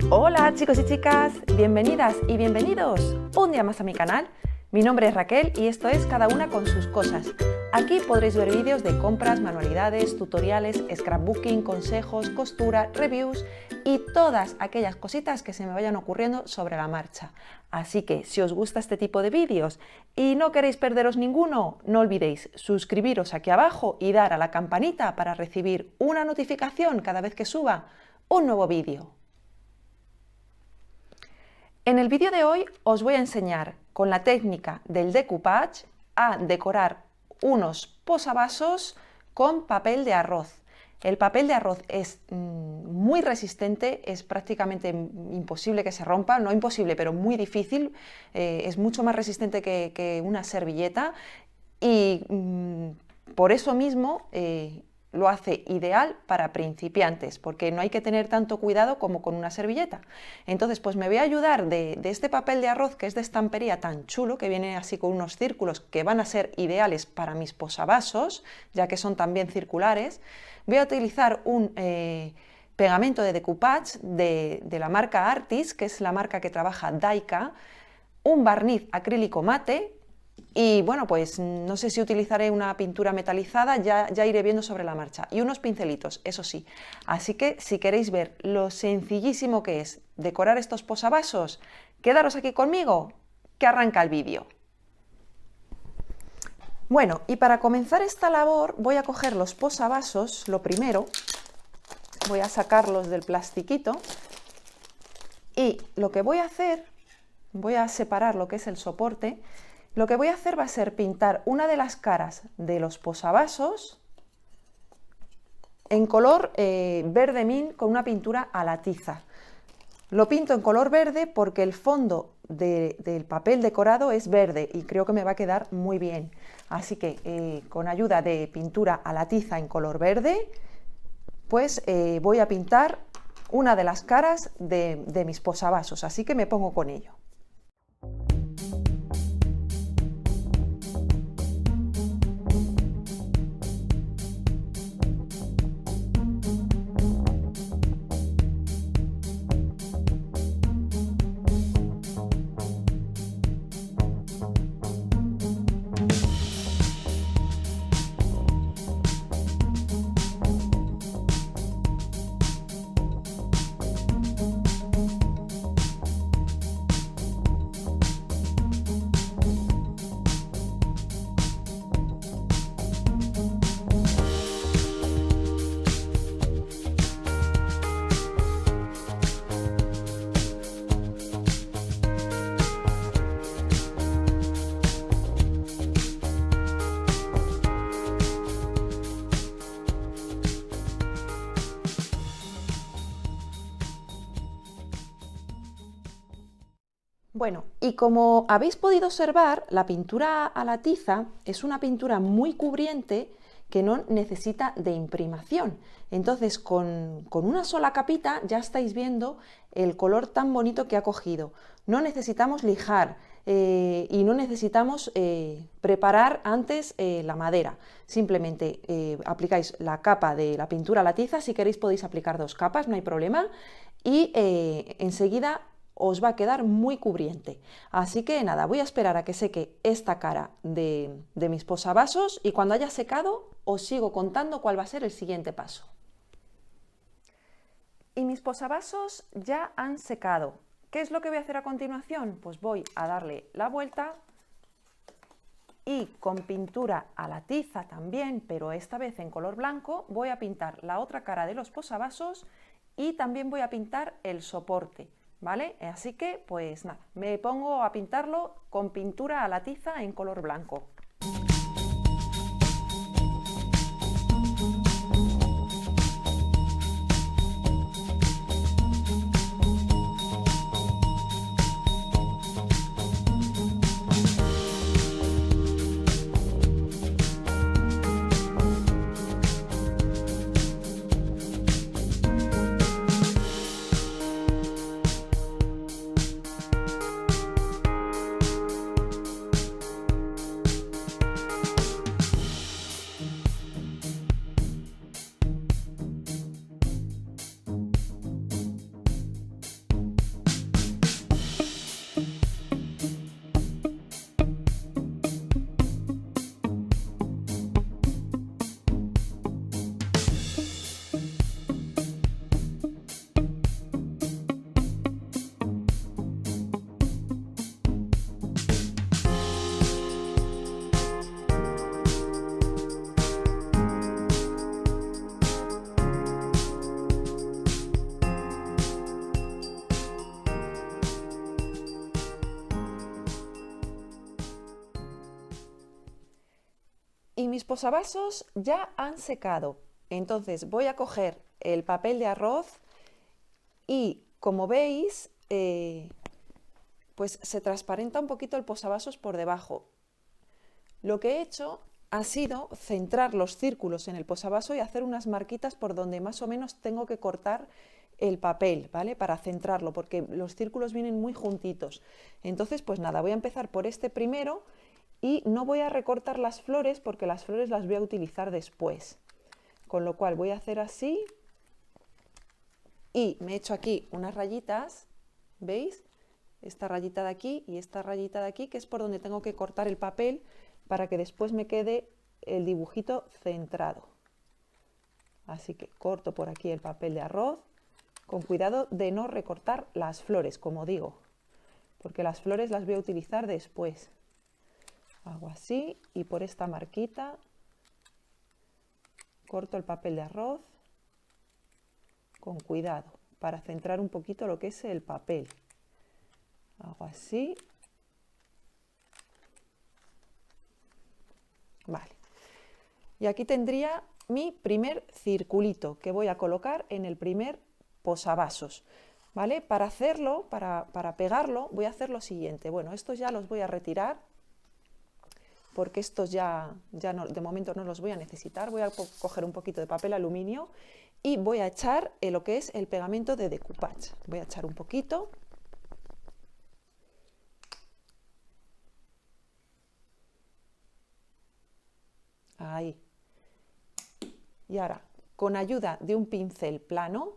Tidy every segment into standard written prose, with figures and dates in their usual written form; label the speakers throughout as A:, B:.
A: Hola chicos y chicas, bienvenidas y bienvenidos un día más a mi canal. Mi nombre es Raquel y esto es Cada una con sus cosas. Aquí podréis ver vídeos de compras, manualidades, tutoriales, scrapbooking, consejos, costura, reviews y todas aquellas cositas que se me vayan ocurriendo sobre la marcha. Así que si os gusta este tipo de vídeos y no queréis perderos ninguno, no olvidéis suscribiros aquí abajo y dar a la campanita para recibir una notificación cada vez que suba un nuevo vídeo. En el vídeo de hoy os voy a enseñar con la técnica del decoupage a decorar unos posavasos con papel de arroz. El papel de arroz es muy resistente, es prácticamente imposible que se rompa, no imposible, pero muy difícil, es mucho más resistente que una servilleta y por eso mismo lo hace ideal para principiantes, porque no hay que tener tanto cuidado como con una servilleta. Entonces, pues me voy a ayudar de este papel de arroz que es de estampería tan chulo, que viene así con unos círculos que van a ser ideales para mis posavasos, ya que son también circulares. Voy a utilizar un pegamento de decoupage de la marca Artis, que es la marca que trabaja Daika, un barniz acrílico mate. Y bueno, pues no sé si utilizaré una pintura metalizada, ya iré viendo sobre la marcha. Y unos pincelitos, eso sí. Así que si queréis ver lo sencillísimo que es decorar estos posavasos, quedaros aquí conmigo, que arranca el vídeo. Bueno, y para comenzar esta labor voy a coger los posavasos, lo primero, voy a sacarlos del plastiquito y lo que voy a hacer, voy a separar lo que es el soporte. Lo que voy a hacer va a ser pintar una de las caras de los posavasos en color verde mint con una pintura a la tiza. Lo pinto en color verde porque el fondo del papel decorado es verde y creo que me va a quedar muy bien. Así que con ayuda de pintura a la tiza en color verde, pues voy a pintar una de las caras de mis posavasos. Así que me pongo con ello. Bueno, y como habéis podido observar, la pintura a la tiza es una pintura muy cubriente que no necesita de imprimación. Entonces, con una sola capita ya estáis viendo el color tan bonito que ha cogido. No necesitamos lijar y no necesitamos preparar antes la madera. Simplemente aplicáis la capa de la pintura a la tiza. Si queréis podéis aplicar 2 capas, no hay problema. Y enseguida os va a quedar muy cubriente. Así que nada, voy a esperar a que seque esta cara de mis posavasos y cuando haya secado os sigo contando cuál va a ser el siguiente paso. Y mis posavasos ya han secado. ¿Qué es lo que voy a hacer a continuación? Pues voy a darle la vuelta y con pintura a la tiza también, pero esta vez en color blanco, voy a pintar la otra cara de los posavasos y también voy a pintar el soporte. ¿Vale? Así que, pues nada, me pongo a pintarlo con pintura a la tiza en color blanco. mis posavasos ya han secado, entonces voy a coger el papel de arroz y, como veis, pues se transparenta un poquito el posavasos por debajo. Lo que he hecho ha sido centrar los círculos en el posavasos y hacer unas marquitas por donde más o menos tengo que cortar el papel, ¿vale? Para centrarlo, porque los círculos vienen muy juntitos. Entonces, pues nada, voy a empezar por este primero y no voy a recortar las flores porque las flores las voy a utilizar después. Con lo cual voy a hacer así y me he hecho aquí unas rayitas, ¿veis? Esta rayita de aquí y esta rayita de aquí, que es por donde tengo que cortar el papel para que después me quede el dibujito centrado. Así que corto por aquí el papel de arroz, con cuidado de no recortar las flores, como digo, porque las flores las voy a utilizar después. Hago así y por esta marquita corto el papel de arroz con cuidado para centrar un poquito lo que es el papel. Hago así. Vale. Y aquí tendría mi primer circulito que voy a colocar en el primer posavasos. ¿Vale? Para hacerlo, para pegarlo, voy a hacer lo siguiente. Bueno, estos ya los voy a retirar porque estos ya no, de momento no los voy a necesitar. Voy a coger un poquito de papel aluminio y voy a echar lo que es el pegamento de decoupage. Voy a echar un poquito. Ahí. Y ahora, con ayuda de un pincel plano,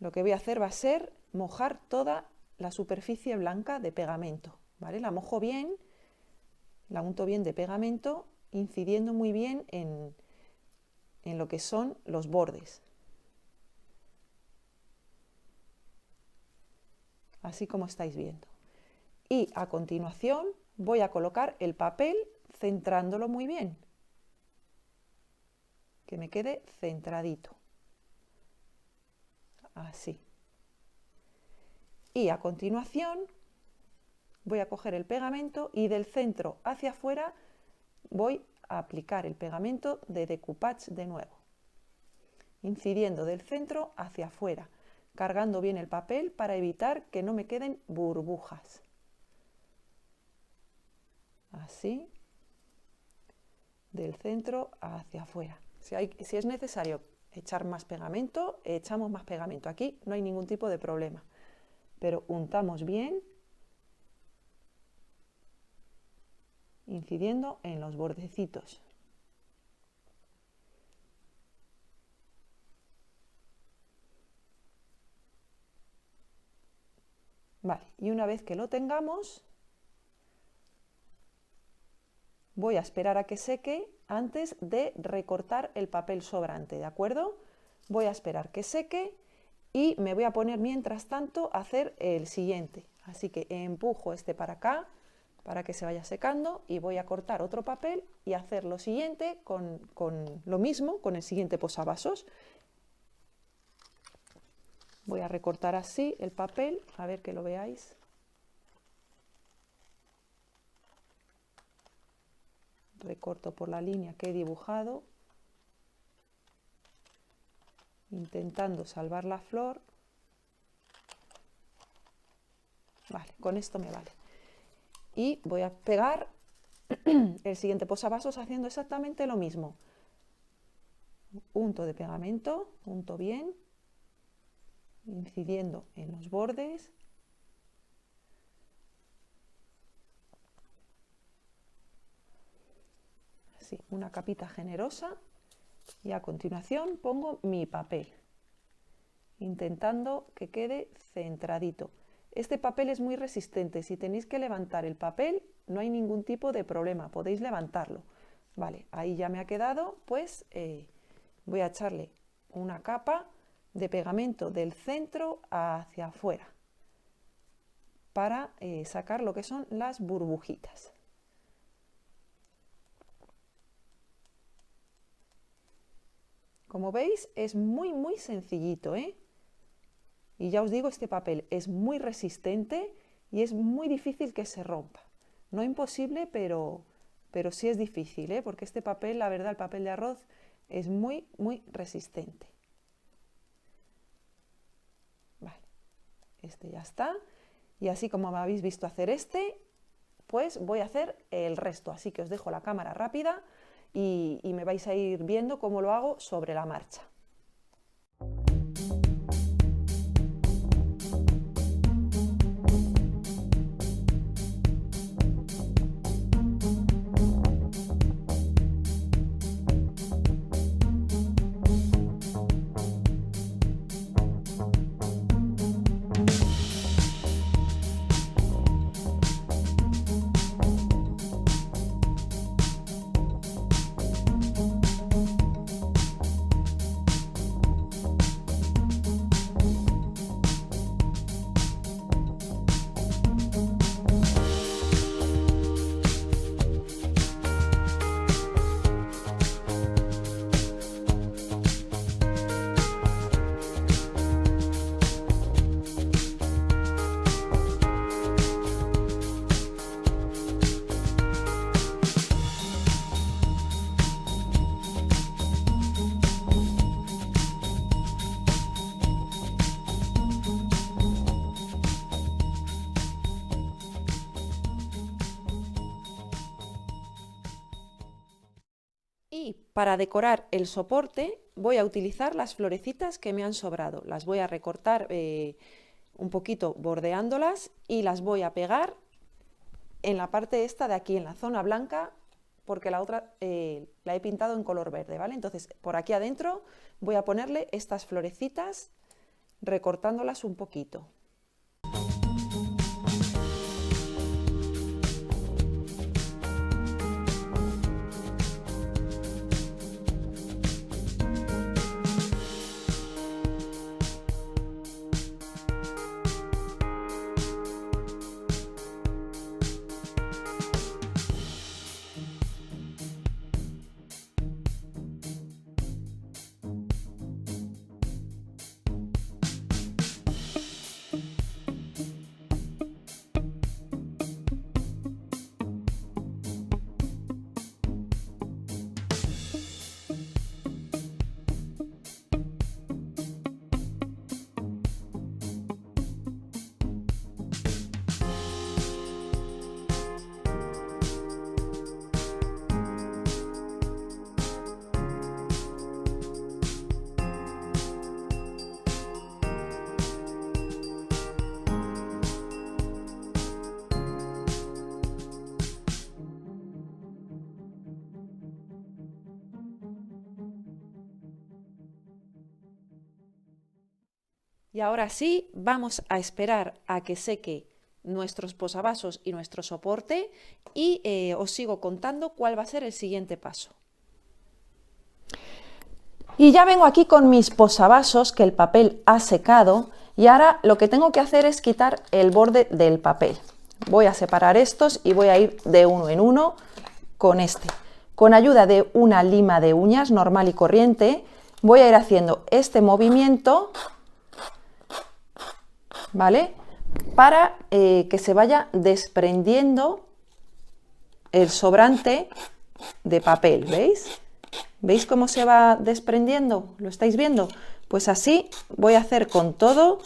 A: lo que voy a hacer va a ser mojar toda la superficie blanca de pegamento, ¿vale? La mojo bien, la unto bien de pegamento, incidiendo muy bien en lo que son los bordes. Así como estáis viendo. Y a continuación voy a colocar el papel centrándolo muy bien. Que me quede centradito. Así. Y a continuación voy a coger el pegamento y del centro hacia afuera voy a aplicar el pegamento de decoupage de nuevo, incidiendo del centro hacia afuera, cargando bien el papel para evitar que no me queden burbujas. Así, del centro hacia afuera. Si es necesario echar más pegamento, echamos más pegamento. Aquí no hay ningún tipo de problema, pero untamos bien, incidiendo en los bordecitos. Vale, y una vez que lo tengamos, voy a esperar a que seque antes de recortar el papel sobrante, ¿de acuerdo? Voy a esperar que seque y me voy a poner mientras tanto a hacer el siguiente. Así que empujo este para acá para que se vaya secando y voy a cortar otro papel y hacer lo siguiente con lo mismo, con el siguiente posavasos. Voy a recortar así el papel, a ver que lo veáis. Recorto por la línea que he dibujado, intentando salvar la flor. Vale, con esto me vale. Y voy a pegar el siguiente posavasos haciendo exactamente lo mismo. Unto de pegamento, unto bien, incidiendo en los bordes. Así, una capita generosa. Y a continuación pongo mi papel, intentando que quede centradito. Este papel es muy resistente, si tenéis que levantar el papel no hay ningún tipo de problema, podéis levantarlo. Vale, ahí ya me ha quedado, pues voy a echarle una capa de pegamento del centro hacia afuera para sacar lo que son las burbujitas. Como veis es muy sencillito, ¿eh? Y ya os digo, este papel es muy resistente y es muy difícil que se rompa. No imposible, pero pero sí es difícil, ¿eh? Porque este papel, la verdad, el papel de arroz es muy, muy resistente. Vale, este ya está. Y así como me habéis visto hacer este, pues voy a hacer el resto. Así que os dejo la cámara rápida y me vais a ir viendo cómo lo hago sobre la marcha. Y para decorar el soporte voy a utilizar las florecitas que me han sobrado. Las voy a recortar un poquito bordeándolas y las voy a pegar en la parte esta de aquí, en la zona blanca, porque la otra la he pintado en color verde, ¿vale? Entonces por aquí adentro voy a ponerle estas florecitas recortándolas un poquito. Y ahora sí, vamos a esperar a que seque nuestros posavasos y nuestro soporte y os sigo contando cuál va a ser el siguiente paso. Y ya vengo aquí con mis posavasos, que el papel ha secado, y ahora lo que tengo que hacer es quitar el borde del papel. Voy a separar estos y voy a ir de uno en uno con este. Con ayuda de una lima de uñas normal y corriente, voy a ir haciendo este movimiento, ¿vale? Para que se vaya desprendiendo el sobrante de papel, ¿veis? ¿Veis cómo se va desprendiendo? ¿Lo estáis viendo? Pues así voy a hacer con todo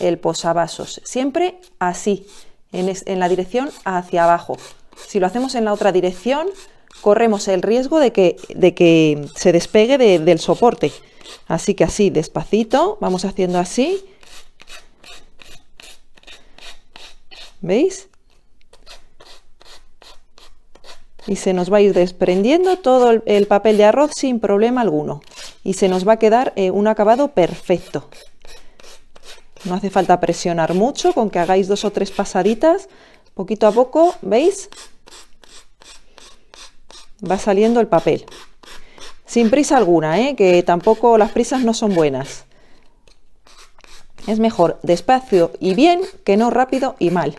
A: el posavasos, siempre así, en la dirección hacia abajo. Si lo hacemos en la otra dirección, corremos el riesgo de que se despegue del soporte. Así que así, despacito, vamos haciendo así. ¿Veis? Y se nos va a ir desprendiendo todo el papel de arroz sin problema alguno. Y se nos va a quedar un acabado perfecto. No hace falta presionar mucho, con que hagáis 2 o 3 pasaditas, poquito a poco, ¿veis? Va saliendo el papel. Sin prisa alguna, que tampoco las prisas no son buenas. Es mejor despacio y bien que no rápido y mal.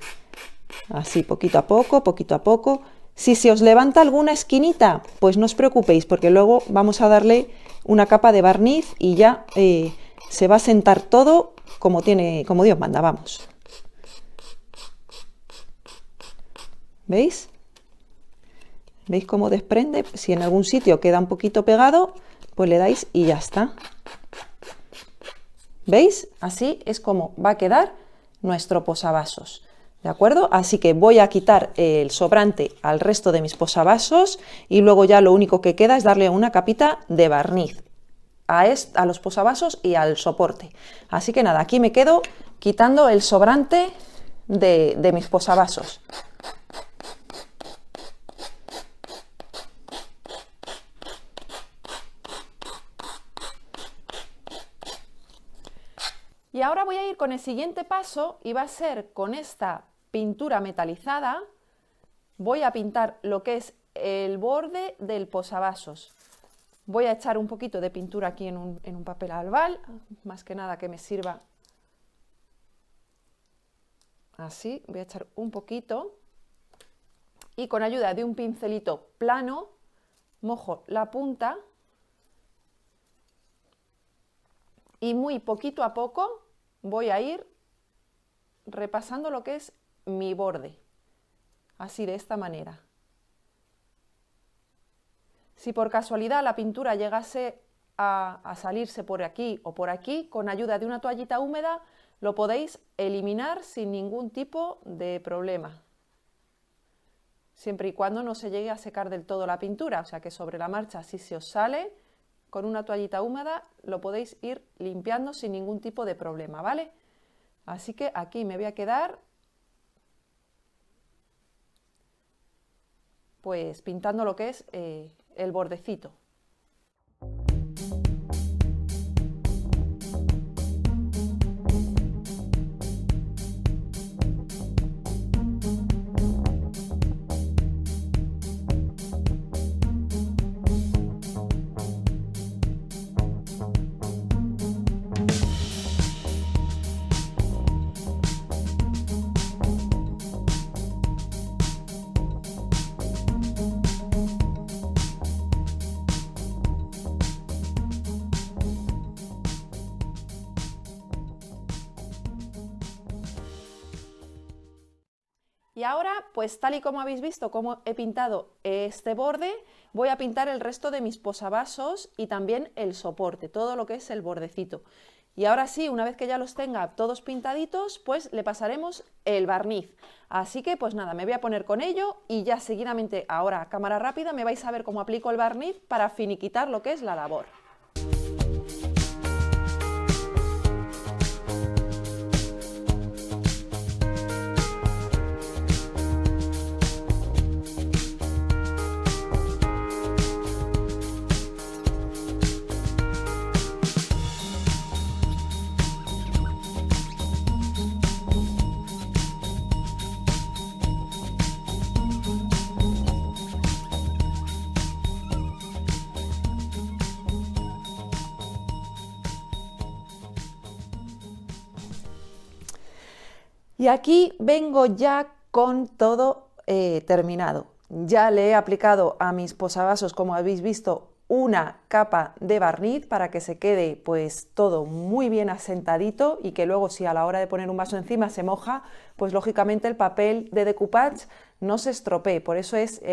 A: Así, poquito a poco, poquito a poco. Si se os levanta alguna esquinita, pues no os preocupéis, porque luego vamos a darle una capa de barniz y ya se va a sentar todo como Dios manda, vamos. ¿Veis? ¿Veis cómo desprende? Si en algún sitio queda un poquito pegado, pues le dais y ya está. ¿Veis? Así es como va a quedar nuestro posavasos. ¿De acuerdo? Así que voy a quitar el sobrante al resto de mis posavasos y luego ya lo único que queda es darle una capita de barniz a los posavasos y al soporte. Así que nada, aquí me quedo quitando el sobrante de mis posavasos. Y ahora voy a ir con el siguiente paso y va a ser con esta pintura metalizada. Voy a pintar lo que es el borde del posavasos. Voy a echar un poquito de pintura aquí en un papel albal, más que nada que me sirva así. Voy a echar un poquito y con ayuda de un pincelito plano mojo la punta y muy poquito a poco voy a ir repasando lo que es mi borde, así de esta manera. Si por casualidad la pintura llegase a salirse por aquí o por aquí, con ayuda de una toallita húmeda lo podéis eliminar sin ningún tipo de problema. Siempre y cuando no se llegue a secar del todo la pintura, o sea que sobre la marcha si se os sale, con una toallita húmeda lo podéis ir limpiando sin ningún tipo de problema, ¿vale? Así que aquí me voy a quedar pues pintando lo que es el bordecito. Y ahora, pues tal y como habéis visto cómo he pintado este borde, voy a pintar el resto de mis posavasos y también el soporte, todo lo que es el bordecito. Y ahora sí, una vez que ya los tenga todos pintaditos, pues le pasaremos el barniz. Así que pues nada, me voy a poner con ello y ya seguidamente, ahora a cámara rápida, me vais a ver cómo aplico el barniz para finiquitar lo que es la labor. Y aquí vengo ya con todo terminado. Ya le he aplicado a mis posavasos, como habéis visto, una capa de barniz para que se quede pues todo muy bien asentadito y que luego si a la hora de poner un vaso encima se moja, pues lógicamente el papel de decoupage no se estropee. Por eso es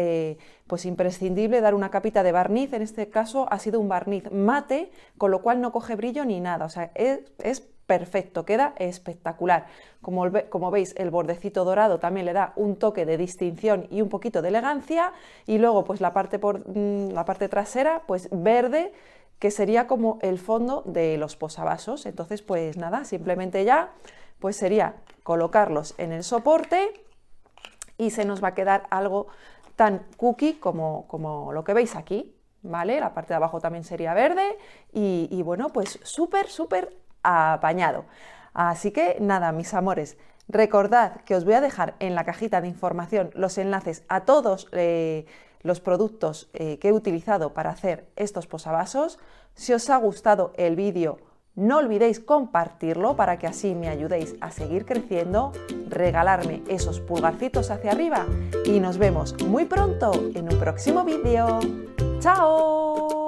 A: pues imprescindible dar una capita de barniz. En este caso ha sido un barniz mate, con lo cual no coge brillo ni nada. O sea, es perfecto, queda espectacular. Como veis, el bordecito dorado también le da un toque de distinción y un poquito de elegancia, y luego pues la parte trasera pues verde, que sería como el fondo de los posavasos. Entonces pues nada, simplemente ya pues sería colocarlos en el soporte y se nos va a quedar algo tan cookie como lo que veis aquí, ¿vale? La parte de abajo también sería verde y bueno, pues súper apañado. Así que nada, mis amores, recordad que os voy a dejar en la cajita de información los enlaces a todos los productos que he utilizado para hacer estos posavasos. Si os ha gustado el vídeo, no olvidéis compartirlo para que así me ayudéis a seguir creciendo, regalarme esos pulgarcitos hacia arriba y nos vemos muy pronto en un próximo vídeo. ¡Chao!